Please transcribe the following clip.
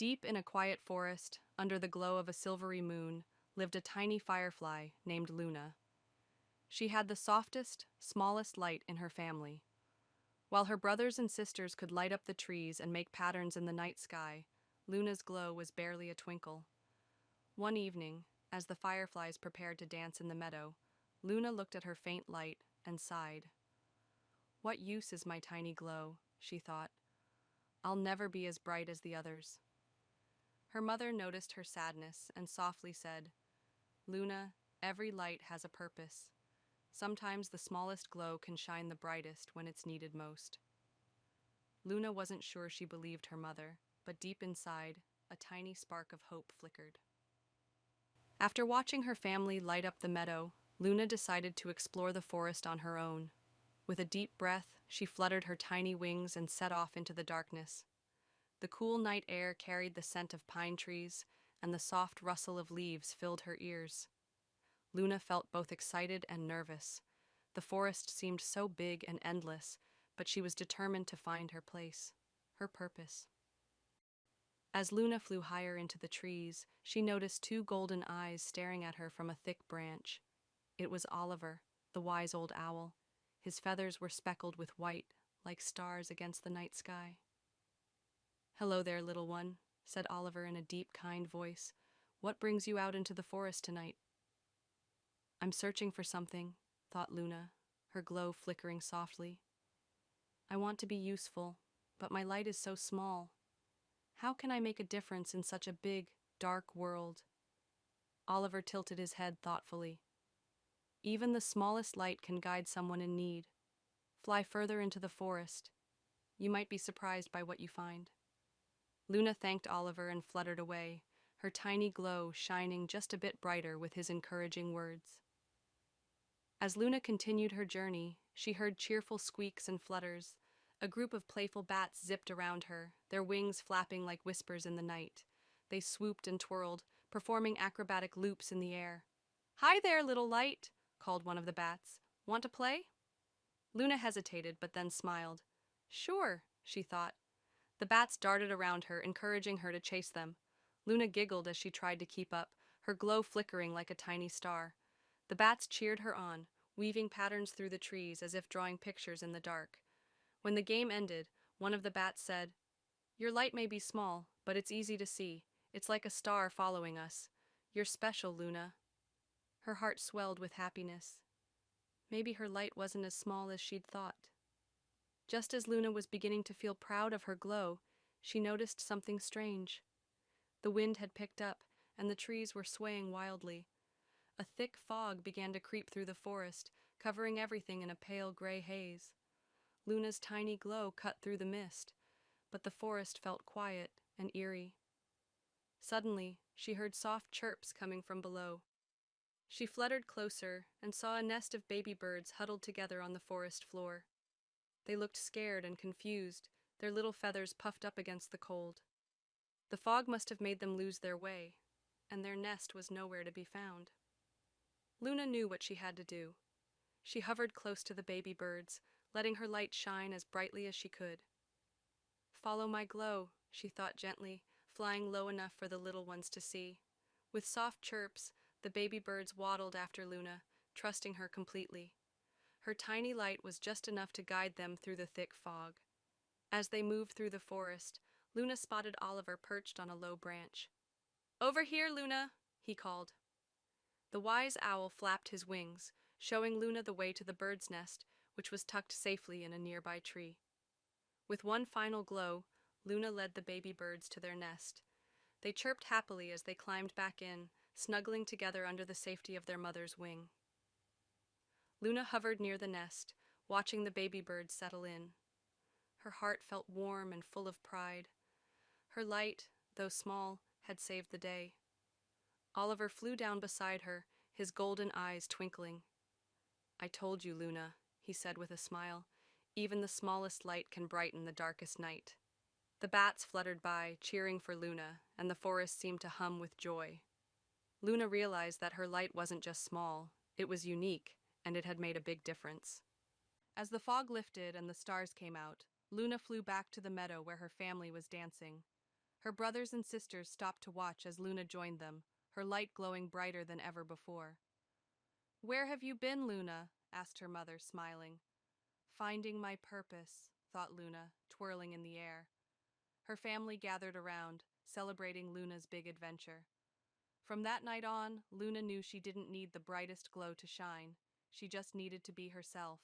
Deep in a quiet forest, under the glow of a silvery moon, lived a tiny firefly named Luna. She had the softest, smallest light in her family. While her brothers and sisters could light up the trees and make patterns in the night sky, Luna's glow was barely a twinkle. One evening, as the fireflies prepared to dance in the meadow, Luna looked at her faint light and sighed. "What use is my tiny glow?" she thought. "I'll never be as bright as the others." Her mother noticed her sadness and softly said, "Luna, every light has a purpose. Sometimes the smallest glow can shine the brightest when it's needed most." Luna wasn't sure she believed her mother, but deep inside, a tiny spark of hope flickered. After watching her family light up the meadow, Luna decided to explore the forest on her own. With a deep breath, she fluttered her tiny wings and set off into the darkness. The cool night air carried the scent of pine trees, and the soft rustle of leaves filled her ears. Luna felt both excited and nervous. The forest seemed so big and endless, but she was determined to find her place, her purpose. As Luna flew higher into the trees, she noticed two golden eyes staring at her from a thick branch. It was Oliver, the wise old owl. His feathers were speckled with white, like stars against the night sky. "Hello there, little one," said Oliver in a deep, kind voice. "What brings you out into the forest tonight?" "I'm searching for something," thought Luna, her glow flickering softly. "I want to be useful, but my light is so small. How can I make a difference in such a big, dark world?" Oliver tilted his head thoughtfully. "Even the smallest light can guide someone in need. Fly further into the forest. You might be surprised by what you find." Luna thanked Oliver and fluttered away, her tiny glow shining just a bit brighter with his encouraging words. As Luna continued her journey, she heard cheerful squeaks and flutters. A group of playful bats zipped around her, their wings flapping like whispers in the night. They swooped and twirled, performing acrobatic loops in the air. "Hi there, little light," called one of the bats. "Want to play?" Luna hesitated, but then smiled. "Sure," she thought. The bats darted around her, encouraging her to chase them. Luna giggled as she tried to keep up, her glow flickering like a tiny star. The bats cheered her on, weaving patterns through the trees as if drawing pictures in the dark. When the game ended, one of the bats said, "Your light may be small, but it's easy to see. It's like a star following us. You're special, Luna." Her heart swelled with happiness. Maybe her light wasn't as small as she'd thought. Just as Luna was beginning to feel proud of her glow, she noticed something strange. The wind had picked up, and the trees were swaying wildly. A thick fog began to creep through the forest, covering everything in a pale gray haze. Luna's tiny glow cut through the mist, but the forest felt quiet and eerie. Suddenly, she heard soft chirps coming from below. She fluttered closer and saw a nest of baby birds huddled together on the forest floor. They looked scared and confused, their little feathers puffed up against the cold. The fog must have made them lose their way, and their nest was nowhere to be found. Luna knew what she had to do. She hovered close to the baby birds, letting her light shine as brightly as she could. "Follow my glow," she thought gently, flying low enough for the little ones to see. With soft chirps, the baby birds waddled after Luna, trusting her completely. Her tiny light was just enough to guide them through the thick fog. As they moved through the forest, Luna spotted Oliver perched on a low branch. "Over here, Luna," he called. The wise owl flapped his wings, showing Luna the way to the bird's nest, which was tucked safely in a nearby tree. With one final glow, Luna led the baby birds to their nest. They chirped happily as they climbed back in, snuggling together under the safety of their mother's wing. Luna hovered near the nest, watching the baby birds settle in. Her heart felt warm and full of pride. Her light, though small, had saved the day. Oliver flew down beside her, his golden eyes twinkling. "I told you, Luna," he said with a smile. "Even the smallest light can brighten the darkest night." The bats fluttered by, cheering for Luna, and the forest seemed to hum with joy. Luna realized that her light wasn't just small, it was unique, and it had made a big difference. As the fog lifted and the stars came out, Luna flew back to the meadow where her family was dancing. Her brothers and sisters stopped to watch as Luna joined them, her light glowing brighter than ever before. "Where have you been, Luna?" asked her mother, smiling. "Finding my purpose," thought Luna, twirling in the air. Her family gathered around, celebrating Luna's big adventure. From that night on, Luna knew she didn't need the brightest glow to shine. She just needed to be herself.